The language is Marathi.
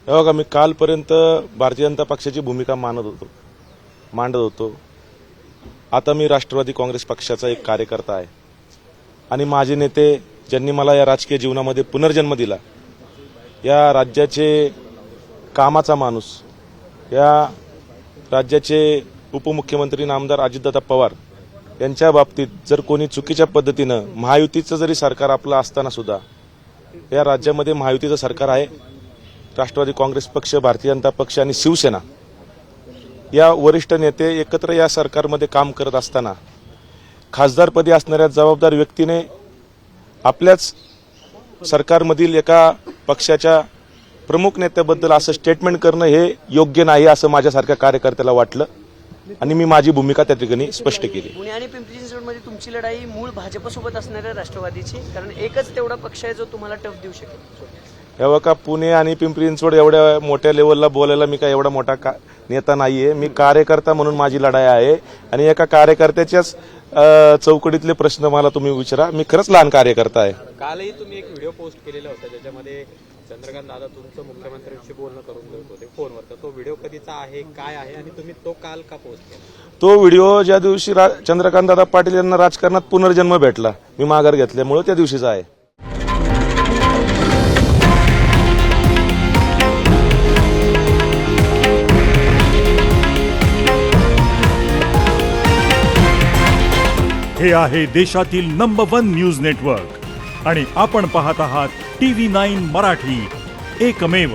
हे बघा, मी कालपर्यंत भारतीय जनता पक्षाची भूमिका मांडत होतो. आता मी राष्ट्रवादी काँग्रेस पक्षाचा एक कार्यकर्ता आहे आणि माझे नेते ज्यांनी मला या राजकीय जीवनामध्ये पुनर्जन्म दिला, या राज्याचे कामाचा माणूस, या राज्याचे उपमुख्यमंत्री नामदार अजितदादा पवार यांच्या बाबतीत जर कोणी चुकीच्या पद्धतीनं, महायुतीचं जरी सरकार आपलं असताना सुद्धा या राज्यामध्ये महायुतीचं सरकार आहे, राष्ट्रवादी काँग्रेस पक्ष, भारतीय जनता पक्ष आणि शिवसेना या वरिष्ठ नेते एकत्र या सरकारमध्ये काम करत असताना खासदारपदी असणाऱ्या जबाबदार व्यक्तीने आपल्याच सरकारमधील एका पक्षाच्या प्रमुख नेत्याबद्दल असं स्टेटमेंट करणं हे योग्य नाही असं माझ्यासारख्या कार्यकर्त्याला वाटलं आणि मी माझी भूमिका त्या ठिकाणी स्पष्ट केली. पुणे आणि पिंपरी चिंचवडमध्ये तुमची लढाई मूळ भाजपसोबत असणाऱ्या राष्ट्रवादीची, कारण एकच तेवढा पक्ष आहे जो तुम्हाला टफ देऊ शकेल. हे बघा, पुणे आणि पिंपरी चिंचवड एवढ्या मोठ्या लेवलला बोलायला मी काय एवढा मोठा नेता नाहीये. मी कार्यकर्ता म्हणून माझी लढाई आहे आणि एका कार्यकर्त्याच्याच चौकडीतले प्रश्न मला तुम्ही विचारा. मी खरंच लहान कार्यकर्ता आहे. कालही तुम्ही एक व्हिडिओ पोस्ट केलेला होता ज्याच्यामध्ये चंद्रकांत दादा तुमचं मुख्यमंत्र्यांशी बोलणं करून देत होते फोनवर. तर तो व्हिडिओ कधीचा आहे, काय आहे आणि तुम्ही तो काल का पोस्ट केला? तो व्हिडिओ ज्या दिवशी चंद्रकांत दादा पाटील यांना राजकारणात पुनर्जन्म भेटला, मी माघार घेतल्यामुळे त्या दिवशीचा आहे. हे आहे देशातील नंबर 1 न्यूज नेटवर्क आणि आपण पाहत आहात TV9 मराठी, एकमेव.